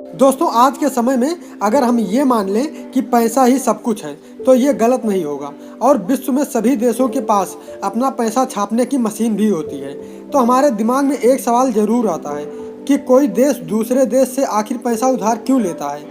दोस्तों, आज के समय में अगर हम ये मान लें कि पैसा ही सब कुछ है तो ये गलत नहीं होगा और विश्व में सभी देशों के पास अपना पैसा छापने की मशीन भी होती है। तो हमारे दिमाग में एक सवाल ज़रूर आता है कि कोई देश दूसरे देश से आखिर पैसा उधार क्यों लेता है,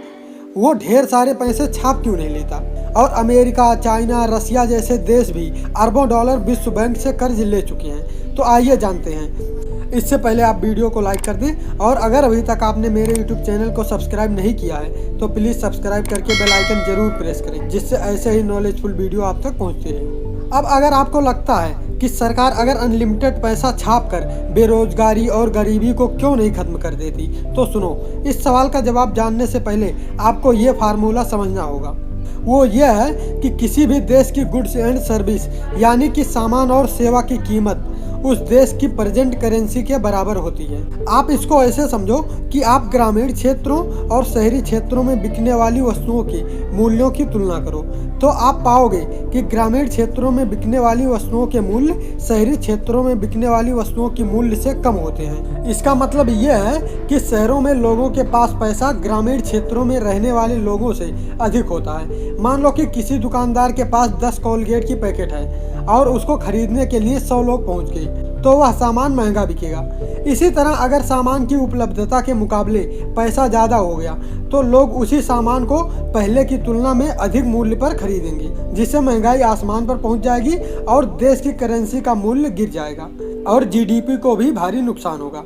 वो ढेर सारे पैसे छाप क्यों नहीं लेता। और अमेरिका, चाइना, रसिया जैसे देश भी अरबों डॉलर विश्व बैंक से कर्ज ले चुके हैं। तो आइए जानते हैं। इससे पहले आप वीडियो को लाइक कर दें और अगर अभी तक आपने मेरे यूट्यूब चैनल को सब्सक्राइब नहीं किया है तो प्लीज़ सब्सक्राइब करके बेल आइकन जरूर प्रेस करें, जिससे ऐसे ही नॉलेजफुल वीडियो आप तक पहुंचती रहे। अब अगर आपको लगता है कि सरकार अगर अनलिमिटेड पैसा छाप कर बेरोजगारी और गरीबी को क्यों नहीं खत्म कर देती, तो सुनो, इस सवाल का जवाब जानने से पहले आपको ये फार्मूला समझना होगा। वो ये है कि किसी भी देश की गुड्स एंड सर्विस यानी कि सामान और सेवा की कीमत उस देश की प्रेजेंट करेंसी के बराबर होती है। आप इसको ऐसे समझो कि आप ग्रामीण क्षेत्रों और शहरी क्षेत्रों में बिकने वाली वस्तुओं के मूल्यों की तुलना करो तो आप पाओगे कि ग्रामीण क्षेत्रों में बिकने वाली वस्तुओं के मूल्य शहरी क्षेत्रों में बिकने वाली वस्तुओं के मूल्य से कम होते हैं। इसका मतलब ये है कि शहरों में लोगों के पास पैसा ग्रामीण क्षेत्रों में रहने वाले लोगों से अधिक होता है। मान लो कि किसी दुकानदार के पास 10 कोलगेट की पैकेट है और उसको खरीदने के लिए 100 लोग पहुंच गए तो वह सामान महंगा बिकेगा। इसी तरह अगर सामान की उपलब्धता के मुकाबले पैसा ज़्यादा हो गया तो लोग उसी सामान को पहले की तुलना में अधिक मूल्य पर खरीदेंगे, जिससे महंगाई आसमान पर पहुंच जाएगी और देश की करेंसी का मूल्य गिर जाएगा और जीडीपी को भी भारी नुकसान होगा।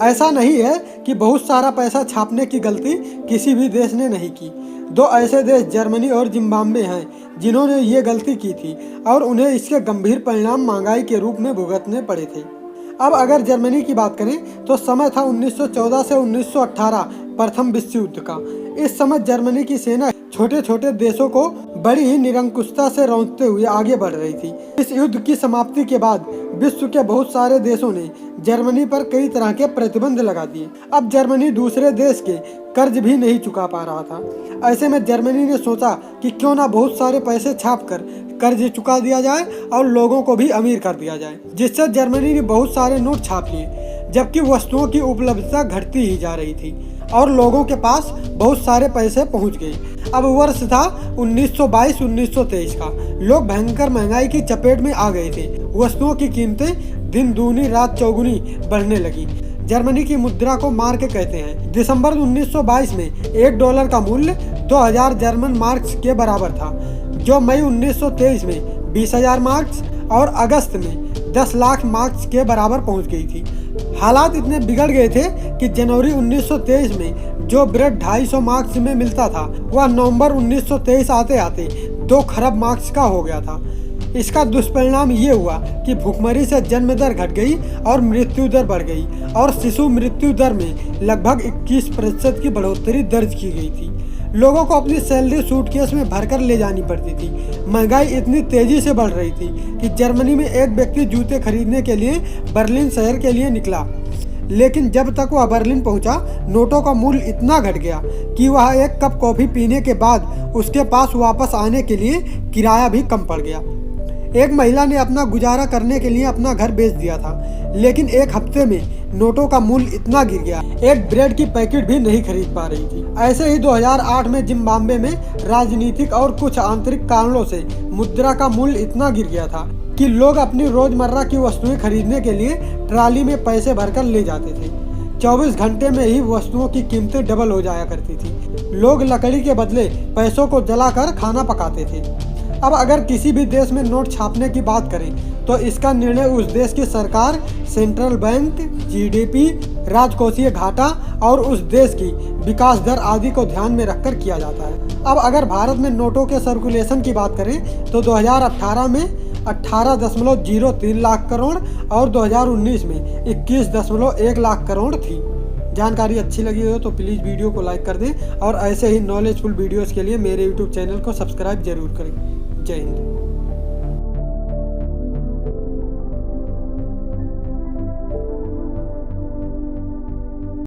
ऐसा नहीं है कि बहुत सारा पैसा छापने की गलती किसी भी देश ने नहीं की। दो ऐसे देश जर्मनी और जिम्बाब्वे हैं जिन्होंने ये गलती की थी और उन्हें इसके गंभीर परिणाम महंगाई के रूप में भुगतने पड़े थे। अब अगर जर्मनी की बात करें तो समय था 1914 से 1918 प्रथम विश्व युद्ध का। इस समय जर्मनी की सेना छोटे छोटे देशों को बड़ी ही निरंकुशता से रौंदते हुए आगे बढ़ रही थी। इस युद्ध की समाप्ति के बाद विश्व के बहुत सारे देशों ने जर्मनी पर कई तरह के प्रतिबंध लगा दिए। अब जर्मनी दूसरे देश के कर्ज भी नहीं चुका पा रहा था। ऐसे में जर्मनी ने सोचा कि क्यों ना बहुत सारे पैसे छाप कर कर्ज चुका दिया जाए और लोगों को भी अमीर कर दिया जाए, जिससे जर्मनी ने बहुत सारे नोट छाप लिए, जबकि वस्तुओं की उपलब्धता घटती ही जा रही थी और लोगों के पास बहुत सारे पैसे पहुंच गए। अब वर्ष था 1922-1923 का। लोग भयंकर महंगाई की चपेट में आ गए थे। वस्तुओं की कीमतें दिन दूनी रात चौगुनी बढ़ने लगी। जर्मनी की मुद्रा को मार्क कहते हैं। दिसंबर 1922 में $1 का मूल्य 2000 जर्मन मार्क्स के बराबर था, जो मई 1923 में 20,000 मार्क्स और अगस्त में 10 लाख मार्क्स के बराबर पहुंच गई थी। हालात इतने बिगड़ गए थे कि जनवरी 1923 में जो ब्रेड 250 मार्क्स में मिलता था वह नवंबर 1923 आते आते 2 खरब मार्क्स का हो गया था। इसका दुष्परिणाम ये हुआ कि भुखमरी से जन्म दर घट गई और मृत्यु दर बढ़ गई और शिशु मृत्यु दर में लगभग 21% की बढ़ोतरी दर्ज की गई थी। लोगों को अपनी सैलरी सूटकेस में भरकर ले जानी पड़ती थी। महंगाई इतनी तेजी से बढ़ रही थी कि जर्मनी में एक व्यक्ति जूते खरीदने के लिए बर्लिन शहर के लिए निकला, लेकिन जब तक वह बर्लिन पहुंचा नोटों का मूल्य इतना घट गया कि वह एक कप कॉफी पीने के बाद उसके पास वापस आने के लिए किराया भी कम पड़ गया। एक महिला ने अपना गुजारा करने के लिए अपना घर बेच दिया था, लेकिन एक हफ्ते में नोटों का मूल्य इतना गिर गया एक ब्रेड की पैकेट भी नहीं खरीद पा रही थी। ऐसे ही 2008 में जिम्बाब्वे में राजनीतिक और कुछ आंतरिक कारणों से मुद्रा का मूल्य इतना गिर गया था कि लोग अपनी रोजमर्रा की वस्तुएं खरीदने के लिए ट्राली में पैसे भरकर ले जाते थे। 24 घंटे में ही वस्तुओं की कीमतें डबल हो जाया करती थी। लोग लकड़ी के बदले पैसों को जलाकर खाना पकाते थे। अब अगर किसी भी देश में नोट छापने की बात करें तो इसका निर्णय उस देश की सरकार, सेंट्रल बैंक, जीडीपी, राजकोषीय घाटा और उस देश की विकास दर आदि को ध्यान में रखकर किया जाता है। अब अगर भारत में नोटों के सर्कुलेशन की बात करें तो 2018 में 18.03 लाख करोड़ और 2019 में 21.1 लाख करोड़ थी। जानकारी अच्छी लगी हो तो प्लीज़ वीडियो को लाइक कर दें और ऐसे ही नॉलेजफुल वीडियोस के लिए मेरे यूट्यूब चैनल को सब्सक्राइब जरूर करें। जय हिंद।